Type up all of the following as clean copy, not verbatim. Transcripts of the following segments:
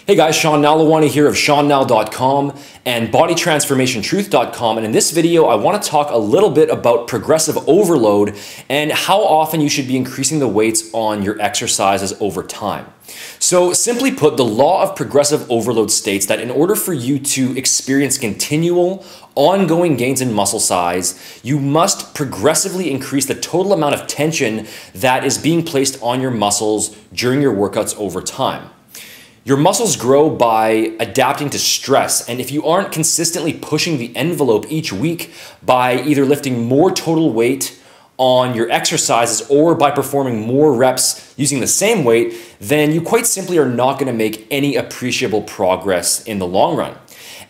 Hey guys, Sean Nalawani here of SeanNal.com and BodyTransformationTruth.com, and in this video I want to talk a little bit about progressive overload and how often you should be increasing the weights on your exercises over time. So simply put, the law of progressive overload states that in order for you to experience continual, ongoing gains in muscle size, you must progressively increase the total amount of tension that is being placed on your muscles during your workouts over time. Your muscles grow by adapting to stress, and if you aren't consistently pushing the envelope each week by either lifting more total weight on your exercises or by performing more reps using the same weight, then you quite simply are not going to make any appreciable progress in the long run.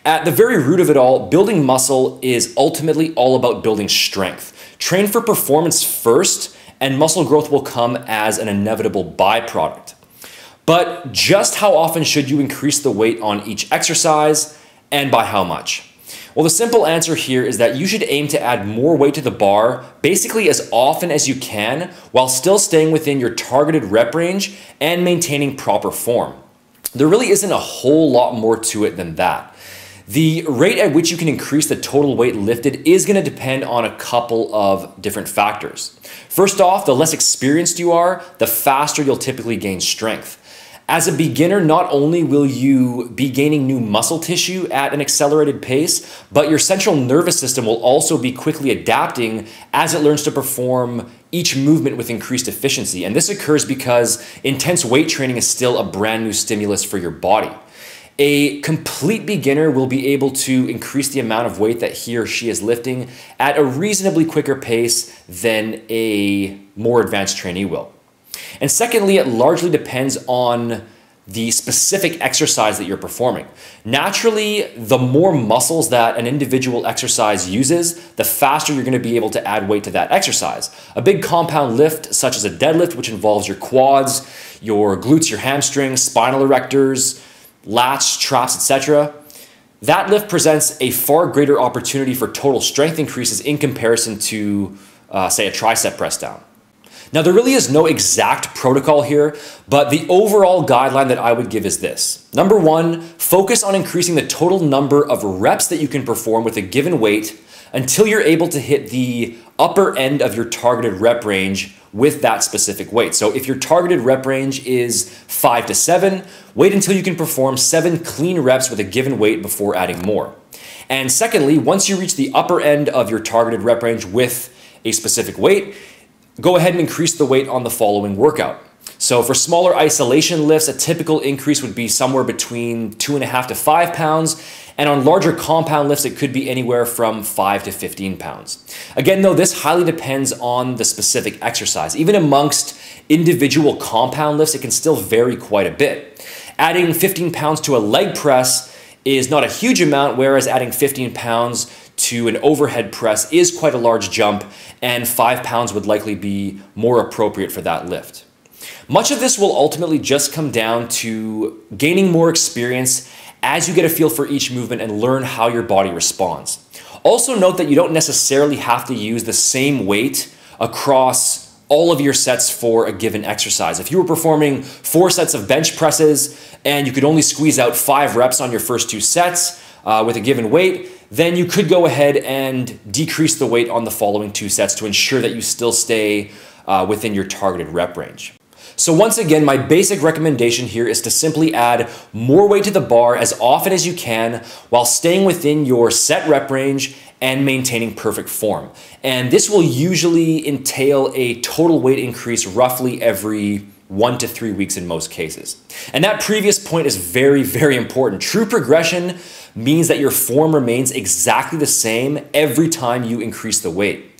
At the very root of it all, building muscle is ultimately all about building strength. Train for performance first, and muscle growth will come as an inevitable byproduct. But just how often should you increase the weight on each exercise, and by how much? Well, the simple answer here is that you should aim to add more weight to the bar basically as often as you can while still staying within your targeted rep range and maintaining proper form. There really isn't a whole lot more to it than that. The rate at which you can increase the total weight lifted is going to depend on a couple of different factors. First off, the less experienced you are, the faster you'll typically gain strength. As a beginner, not only will you be gaining new muscle tissue at an accelerated pace, but your central nervous system will also be quickly adapting as it learns to perform each movement with increased efficiency. And this occurs because intense weight training is still a brand new stimulus for your body. A complete beginner will be able to increase the amount of weight that he or she is lifting at a reasonably quicker pace than a more advanced trainee will. And secondly, it largely depends on the specific exercise that you're performing. Naturally, the more muscles that an individual exercise uses, the faster you're going to be able to add weight to that exercise. A big compound lift, such as a deadlift, which involves your quads, your glutes, your hamstrings, spinal erectors, lats, traps, etc., that lift presents a far greater opportunity for total strength increases in comparison to, say, a tricep press down. Now, there really is no exact protocol here, but the overall guideline that I would give is this. Number one, focus on increasing the total number of reps that you can perform with a given weight until you're able to hit the upper end of your targeted rep range with that specific weight. So if your targeted rep range is 5 to 7, wait until you can perform 7 clean reps with a given weight before adding more. And secondly, once you reach the upper end of your targeted rep range with a specific weight, go ahead and increase the weight on the following workout. So for smaller isolation lifts, a typical increase would be somewhere between 2.5 to 5 pounds. And on larger compound lifts, it could be anywhere from 5 to 15 pounds. Again, though, this highly depends on the specific exercise. Even amongst individual compound lifts, it can still vary quite a bit. Adding 15 pounds to a leg press is not a huge amount, whereas adding 15 pounds to an overhead press is quite a large jump, and 5 pounds would likely be more appropriate for that lift. Much of this will ultimately just come down to gaining more experience as you get a feel for each movement and learn how your body responds. Also note that you don't necessarily have to use the same weight across all of your sets for a given exercise. If you were performing 4 sets of bench presses and you could only squeeze out 5 reps on your first 2 sets with a given weight, then you could go ahead and decrease the weight on the following 2 sets to ensure that you still stay within your targeted rep range. So once again, my basic recommendation here is to simply add more weight to the bar as often as you can while staying within your set rep range and maintaining perfect form. And this will usually entail a total weight increase roughly every 1 to 3 weeks in most cases. And that previous point is very, very important. True progression means that your form remains exactly the same every time you increase the weight.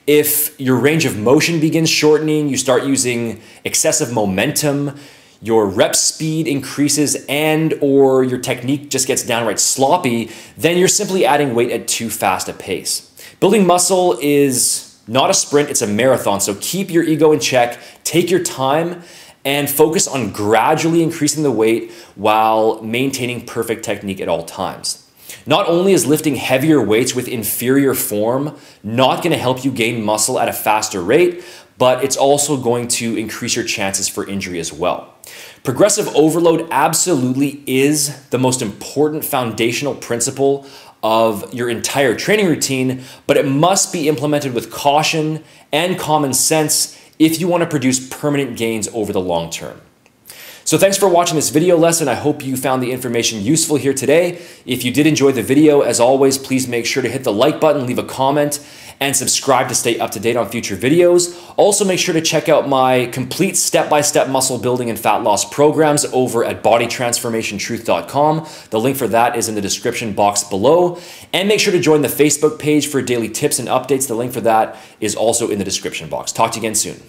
If your range of motion begins shortening, you start using excessive momentum, your rep speed increases, and or your technique just gets downright sloppy, then you're simply adding weight at too fast a pace. Building muscle is not a sprint, it's a marathon, so keep your ego in check, take your time, and focus on gradually increasing the weight while maintaining perfect technique at all times. Not only is lifting heavier weights with inferior form not going to help you gain muscle at a faster rate, but it's also going to increase your chances for injury as well. Progressive overload absolutely is the most important foundational principle of your entire training routine, but it must be implemented with caution and common sense if you want to produce permanent gains over the long term. So thanks for watching this video lesson. I hope you found the information useful here today. If you did enjoy the video, as always, please make sure to hit the like button, leave a comment, and subscribe to stay up to date on future videos. Also, make sure to check out my complete step-by-step muscle building and fat loss programs over at bodytransformationtruth.com. The link for that is in the description box below. And make sure to join the Facebook page for daily tips and updates. The link for that is also in the description box. Talk to you again soon.